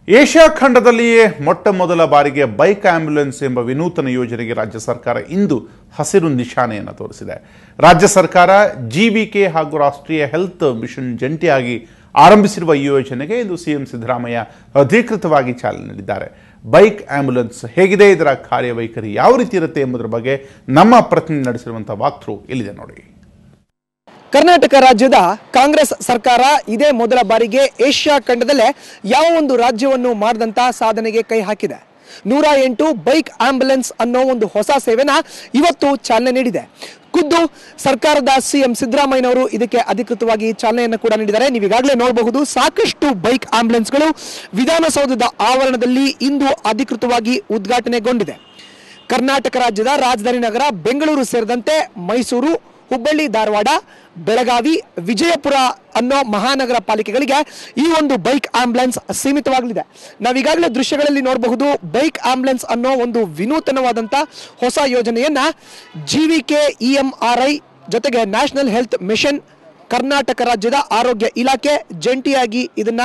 Asia ಖಂಡದಲ್ಲಿಯೇ ಮೊಟ್ಟ ಮೊದಲ ಬಾರಿಗೆ ಬೈಕ್ ಆಂಬ್ಯುಲೆನ್ಸ್ ಎಂಬ ವಿನೂತನ ಯೋಜನೆಗೆ ರಾಜ್ಯ ಸರ್ಕಾರ ಇಂದು ಹಸಿರು ನಿಶಾನೆಯನ್ನು ತೋರಿಸಿದೆ. ರಾಜ್ಯ ಸರ್ಕಾರ ಜಿವಿಕೆ ಹಾಗೂ ರಾಷ್ಟ್ರೀಯ ಹೆಲ್ತ್ ಮಿಷನ್ ಜಂಟಿಯಾಗಿ ಆರಂಭಿಸಿರುವ ಈ ಯೋಜನೆಗೆ ಇಂದು ಸಿಎಂ ಸಿದ್ದರಾಮಯ್ಯ ಅಧಿಕೃತವಾಗಿ ಚಾಲನೆ ನೀಡಿದ್ದಾರೆ. ಬೈಕ್ ಆಂಬ್ಯುಲೆನ್ಸ್ ಹೇಗಿದೆ, ಇದರ ಕಾರ್ಯವೈಖರಿ ಯಾವ ರೀತಿ ಇರುತ್ತೆ ಎಂಬುದರ ಬಗ್ಗೆ ನಮ್ಮ ಪ್ರತಿನಿಧಿ ನಡೆಸಿರುವಂತಹ ವಾಕ್ಥ್ರೂ ಇಲ್ಲಿದೆ ನೋಡಿ. ಕರ್ನಾಟಕ ರಾಜ್ಯದ ಕಾಂಗ್ರೆಸ್ ಸರ್ಕಾರ ಇದೇ ಮೊದಲ ಬಾರಿಗೆ ಏಷ್ಯಾ ಖಂಡದಲ್ಲೇ ಯಾವ ಒಂದು ರಾಜ್ಯವನ್ನು ಮಾಡಿದಂತ ಸಾಧನೆಗೆ ಕೈ ಹಾಕಿದೆ. 108 ಬೈಕ್ ಆಂಬ್ಯುಲೆನ್ಸ್ ಅನ್ನೋ ಒಂದು ಹೊಸ ಸೇವೆನ ಇವತ್ತು ಚಾಲನೆ ನೀಡಿದೆ. ಖುದ್ದು ಸರ್ಕಾರದ ಸಿಎಂ ಸಿದ್ದರಾಮಯ್ಯನವರು ಇದಕ್ಕೆ ಅಧಿಕೃತವಾಗಿ ಚಾಲನೆಯನ್ನು ಕೂಡ ನೀಡಿದ್ದಾರೆ. ನೀವು ಈಗಾಗಲೇ ನೋಡಬಹುದು, ಸಾಕಷ್ಟು ಬೈಕ್ ಆಂಬ್ಯುಲೆನ್ಸ್ಗಳು ವಿಧಾನಸೌಧದ ಆವರಣದಲ್ಲಿ ಇಂದು ಅಧಿಕೃತವಾಗಿ ಉದ್ಘಾಟನೆಗೊಂಡಿದೆ. ಕರ್ನಾಟಕ ರಾಜ್ಯದ ರಾಜಧಾನಿ ನಗರ ಬೆಂಗಳೂರು ಸೇರಿದಂತೆ ಮೈಸೂರು, ಹುಬ್ಬಳ್ಳಿ, ಧಾರವಾಡ, ಬೆಳಗಾವಿ, ವಿಜಯಪುರ ಅನ್ನೋ ಮಹಾನಗರ ಪಾಲಿಕೆಗಳಿಗೆ ಈ ಒಂದು ಬೈಕ್ ಆಂಬ್ಯುಲೆನ್ಸ್ ಸೀಮಿತವಾಗಲಿದೆ. ನಾವೀಗಾಗಲೇ ದೃಶ್ಯಗಳಲ್ಲಿ ನೋಡಬಹುದು, ಬೈಕ್ ಆಂಬ್ಯುಲೆನ್ಸ್ ಅನ್ನೋ ಒಂದು ವಿನೂತನವಾದಂಥ ಹೊಸ ಯೋಜನೆಯನ್ನ ಜಿವಿಕೆ ಇಎಂಆರ್ಐ ಜೊತೆಗೆ ನ್ಯಾಷನಲ್ ಹೆಲ್ತ್ ಮಿಷನ್, ಕರ್ನಾಟಕ ರಾಜ್ಯದ ಆರೋಗ್ಯ ಇಲಾಖೆ ಜಂಟಿಯಾಗಿ ಇದನ್ನ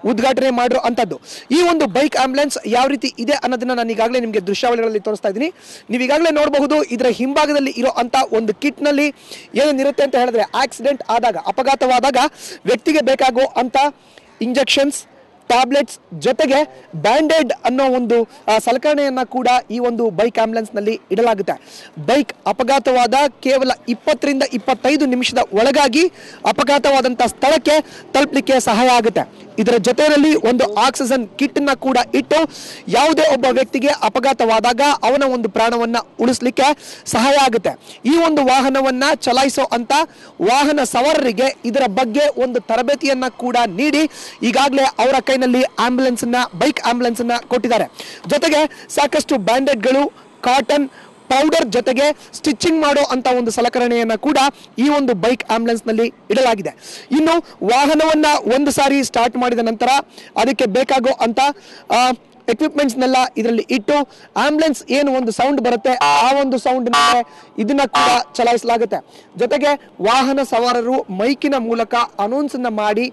ಉದ್ಘಾಟನೆ ಮಾಡಿರೋ ಅಂಥದ್ದು. ಈ ಒಂದು ಬೈಕ್ ಆಂಬ್ಯುಲೆನ್ಸ್ ಯಾವ ರೀತಿ ಇದೆ ಅನ್ನೋದನ್ನ ನಾನು ಈಗಾಗಲೇ ನಿಮಗೆ ದೃಶ್ಯಾವಳಿಗಳಲ್ಲಿ ತೋರಿಸ್ತಾ ಇದ್ದೀನಿ. ನೀವು ಈಗಾಗಲೇ ನೋಡಬಹುದು, ಇದರ ಹಿಂಭಾಗದಲ್ಲಿ ಇರೋ ಅಂತ ಒಂದು ಕಿಟ್ನಲ್ಲಿ ಏನೇನಿರುತ್ತೆ ಅಂತ ಹೇಳಿದ್ರೆ, ಆಕ್ಸಿಡೆಂಟ್ ಆದಾಗ, ಅಪಘಾತವಾದಾಗ ವ್ಯಕ್ತಿಗೆ ಬೇಕಾಗೋ ಅಂತ ಇಂಜೆಕ್ಷನ್ಸ್, ಟ್ಯಾಬ್ಲೆಟ್ಸ್ ಜೊತೆಗೆ ಬ್ಯಾಂಡೇಡ್ ಅನ್ನೋ ಒಂದು ಸಲಕರಣೆಯನ್ನ ಕೂಡ ಈ ಒಂದು ಬೈಕ್ ಆಂಬ್ಯುಲೆನ್ಸ್ ನಲ್ಲಿ ಇಡಲಾಗುತ್ತೆ. ಬೈಕ್ ಅಪಘಾತವಾದ ಕೇವಲ 20 ರಿಂದ 25 ನಿಮಿಷದ ಒಳಗಾಗಿ ಅಪಘಾತವಾದಂತಹ ಸ್ಥಳಕ್ಕೆ ತಲುಪಲಿಕ್ಕೆ ಸಹಾಯ ಆಗುತ್ತೆ. ಇದರ ಜೊತೆಯಲ್ಲಿ ಒಂದು ಆಕ್ಸಿಜನ್ ಕಿಟ್ ನ ಕೂಡ ಇಟ್ಟು ಯಾವುದೇ ಒಬ್ಬ ವ್ಯಕ್ತಿಗೆ ಅಪಘಾತವಾದಾಗ ಅವನ ಒಂದು ಪ್ರಾಣವನ್ನ ಉಳಿಸಲಿಕ್ಕೆ ಸಹಾಯ ಆಗುತ್ತೆ. ಈ ಒಂದು ವಾಹನವನ್ನ ಚಲಾಯಿಸೋ ಅಂತ ವಾಹನ ಸವಾರರಿಗೆ ಇದರ ಬಗ್ಗೆ ಒಂದು ತರಬೇತಿಯನ್ನ ಕೂಡ ನೀಡಿ ಈಗಾಗಲೇ ಅವರ ಕೈನಲ್ಲಿ ಆಂಬ್ಯುಲೆನ್ಸ್ ನ ಬೈಕ್ ಆಂಬ್ಯುಲೆನ್ಸ್ ಅನ್ನ ಕೊಟ್ಟಿದ್ದಾರೆ. ಜೊತೆಗೆ ಸಾಕಷ್ಟು ಬ್ಯಾಂಡೇಡ್ಗಳು, ಕಾಟನ್ ಪೌಡರ್ ಜೊತೆಗೆ ಸ್ಟಿಚಿಂಗ್ ಮಾಡೋ ಅಂತ ಒಂದು ಸಲಕರಣೆಯನ್ನ ಕೂಡ ಈ ಒಂದು ಬೈಕ್ ಆಂಬ್ಯುಲೆನ್ಸ್ ನಲ್ಲಿ ಇಡಲಾಗಿದೆ. ಇನ್ನು ವಾಹನವನ್ನ ಒಂದು ಸಾರಿ ಸ್ಟಾರ್ಟ್ ಮಾಡಿದ ನಂತರ ಅದಕ್ಕೆ ಬೇಕಾಗೋ ಅಂತ ಎಕ್ವಿಪ್ಮೆಂಟ್ಸ್ನೆಲ್ಲ ಇದರಲ್ಲಿ ಇಟ್ಟು ಆಂಬ್ಯುಲೆನ್ಸ್ ಏನು ಒಂದು ಸೌಂಡ್ ಬರುತ್ತೆ, ಆ ಒಂದು ಸೌಂಡ್ ಇದನ್ನ ಕೂಡ ಚಲಾಯಿಸಲಾಗುತ್ತೆ. ವಾಹನ ಸವಾರರು ಮೈಕಿನ ಮೂಲಕ ಅನೌನ್ಸ್ ಅನ್ನ ಮಾಡಿ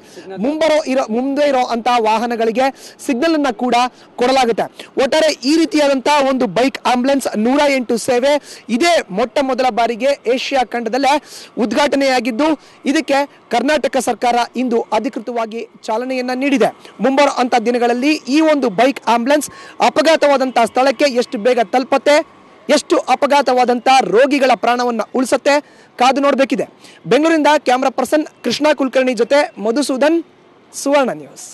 ಮುಂದೆ ಇರೋ ಅಂತ ವಾಹನಗಳಿಗೆ ಸಿಗ್ನಲ್ ಅನ್ನ ಕೂಡ ಕೊಡಲಾಗುತ್ತೆ. ಒಟ್ಟಾರೆ ಈ ರೀತಿಯಾದಂತಹ ಒಂದು ಬೈಕ್ ಆಂಬ್ಯುಲೆನ್ಸ್ 108 ಸೇವೆ ಇದೇ ಮೊಟ್ಟ ಮೊದಲ ಬಾರಿಗೆ ಏಷ್ಯಾ ಖಂಡದಲ್ಲೇ ಉದ್ಘಾಟನೆಯಾಗಿದ್ದು, ಇದಕ್ಕೆ ಕರ್ನಾಟಕ ಸರ್ಕಾರ ಇಂದು ಅಧಿಕೃತವಾಗಿ ಚಾಲನೆಯನ್ನ ನೀಡಿದೆ. ಮುಂಬರುವ ಅಂತ ದಿನಗಳಲ್ಲಿ ಈ ಒಂದು ಬೈಕ್ ಆಂಬ್ಯುಲೆನ್ಸ್ ಅಪಘಾತವಾದಂತಹ ಸ್ಥಳಕ್ಕೆ ಎಷ್ಟು ಬೇಗ ತಲುಪತ್ತೆ, ಎಷ್ಟು ಅಪಘಾತವಾದಂತಹ ರೋಗಿಗಳ ಪ್ರಾಣವನ್ನ ಉಳಿಸುತ್ತೆ, ಕಾದು ನೋಡಬೇಕಿದೆ. ಬೆಂಗಳೂರಿಂದ ಕ್ಯಾಮರಾ ಪರ್ಸನ್ ಕೃಷ್ಣ ಕುಲಕರ್ಣಿ ಜೊತೆ ಮಧುಸೂದನ್, ಸುವರ್ಣ ನ್ಯೂಸ್.